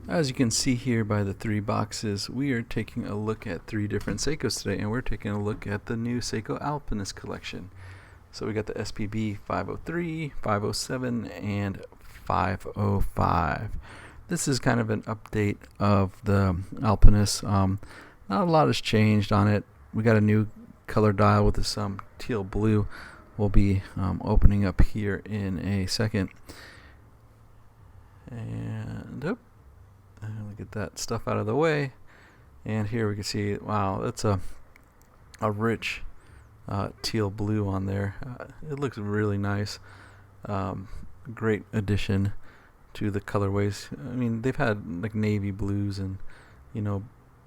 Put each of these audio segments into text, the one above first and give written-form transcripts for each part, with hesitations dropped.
As you can see here by the three boxes, we are taking a look at three different Seikos today, and we're taking a look at the new Seiko Alpinist collection. So we got the SPB503, 507, and 505. This is kind of an update of the Alpinist. Not a lot has changed on it. We got a new color dial with this teal blue. We'll be opening up here in a second. And get that stuff out of the way. And here we can see, wow, that's a rich teal blue on there. It looks really nice. Great addition to the colorways. I mean, they've had like navy blues and, you know,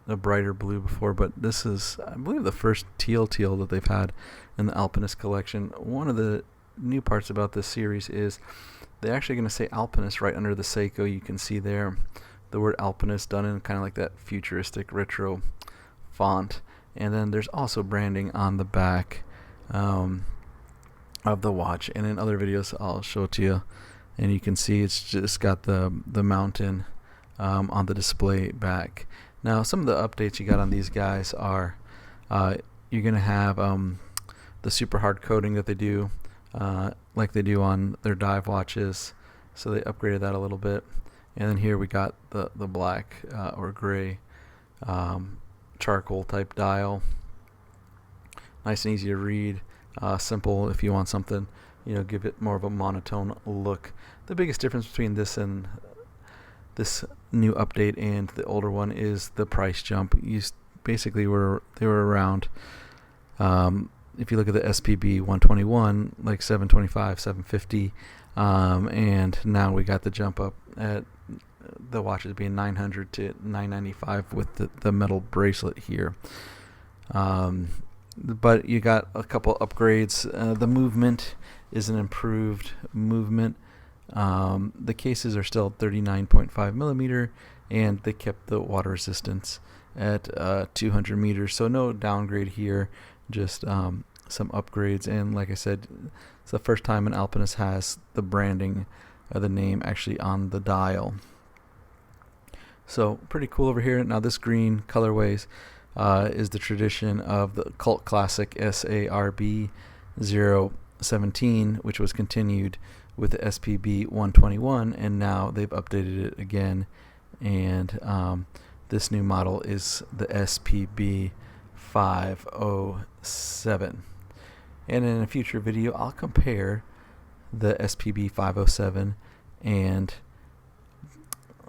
a brighter blue before, but this is, I believe, the first teal that they've had in the Alpinist collection. One of the new parts about this series is they're actually going to say Alpinist right under the Seiko. You can see there the word Alpinist done in kind of like that futuristic retro font. And then there's also branding on the back of the watch. And in other videos I'll show it to you. And you can see it's just got the mountain on the display back. Now some of the updates you got on these guys are you're going to have the super hard coating that they do like they do on their dive watches. So they upgraded that a little bit. And then here we got the black or gray charcoal type dial. Nice and easy to read. Simple if you want something, you know, give it more of a monotone look. The biggest difference between this and this new update and the older one is the price jump. Basically they were around, if you look at the SPB121, like $725, $750, and now we got the jump up at the watches being $900 to $995 with the metal bracelet here. But you got a couple upgrades. The movement is an improved movement. The cases are still 39.5 millimeter, and they kept the water resistance at 200 meters. So no downgrade here, just some upgrades. And like I said, it's the first time an Alpinist has the branding of the name actually on the dial. So pretty cool over here. Now this green colorways is the tradition of the cult classic SARB017, which was continued with the SPB121, and now they've updated it again. And this new model is the SPB507. And in a future video, I'll compare the SPB507 and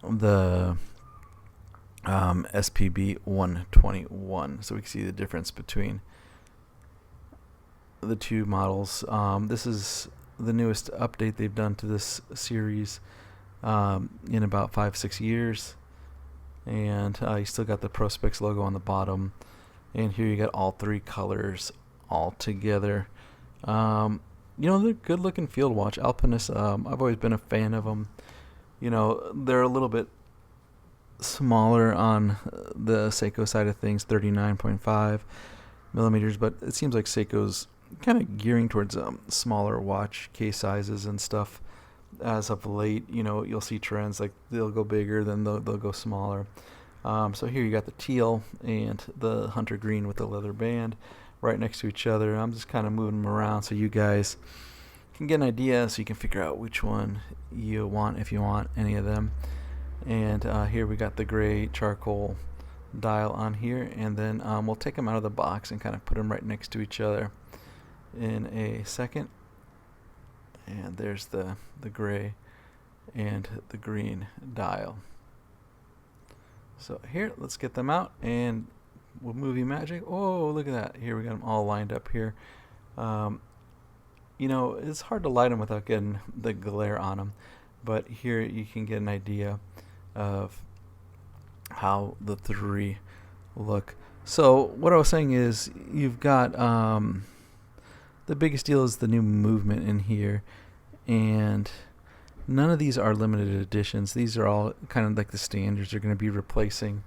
the SPB121, so we can see the difference between the two models. This is the newest update they've done to this series in about 5-6 years. And you still got the Prospex logo on the bottom, and here you got all three colors all together. You know, they're good looking field watch. Alpinist, I've always been a fan of them. You know, they're a little bit smaller on the Seiko side of things, 39.5 millimeters, but it seems like Seiko's kind of gearing towards smaller watch case sizes and stuff as of late. You know, you'll see trends like they'll go bigger, then they'll go smaller. So here you got the teal and the hunter green with the leather band right next to each other. I'm just kind of moving them around so you guys can get an idea, so you can figure out which one you want, if you want any of them. And here we got the gray charcoal dial on here, and then we'll take them out of the box and kind of put them right next to each other in a second. And there's the gray and the green dial. So here, let's get them out, and with movie magic, oh, look at that. Here we got them all lined up here. You know, it's hard to light them without getting the glare on them, but here you can get an idea of how the three look. So what I was saying is, you've got the biggest deal is the new movement in here, and none of these are limited editions. These are all kind of like the standards. They're going to be replacing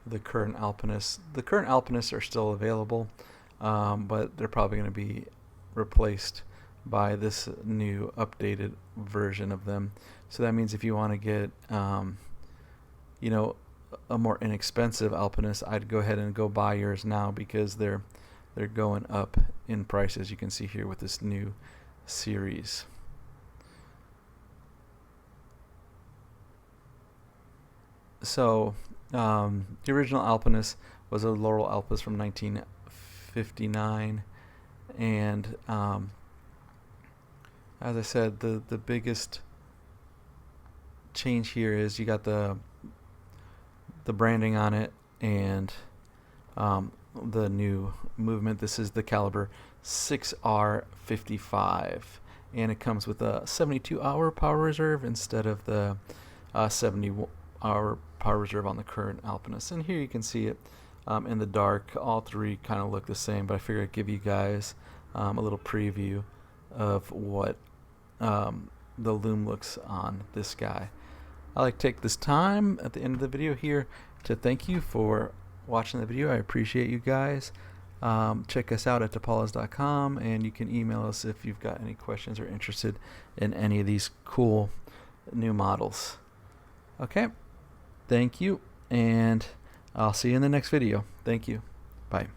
the current Alpinists. The current Alpinists are still available, but they're probably going to be replaced by this new updated version of them. So that means if you want to get you know, a more inexpensive Alpinist, I'd go ahead and go buy yours now, because they're going up in price, as you can see here with this new series. So the original Alpinist was a Laurel Alpinist from 1959, and as I said, the biggest change here is you got the branding on it, and the new movement. This is the caliber 6R55, and it comes with a 72-hour power reserve instead of the 70-hour power reserve on the current Alpinist. And here you can see it in the dark. All three kind of look the same, but I figured I'd give you guys a little preview of what the loom looks on this guy. I like to take this time at the end of the video here to thank you for watching the video. I appreciate you guys. Check us out at tapalas.com, and you can email us if you've got any questions or interested in any of these cool new models. Okay, thank you, and I'll see you in the next video. Thank you. Bye.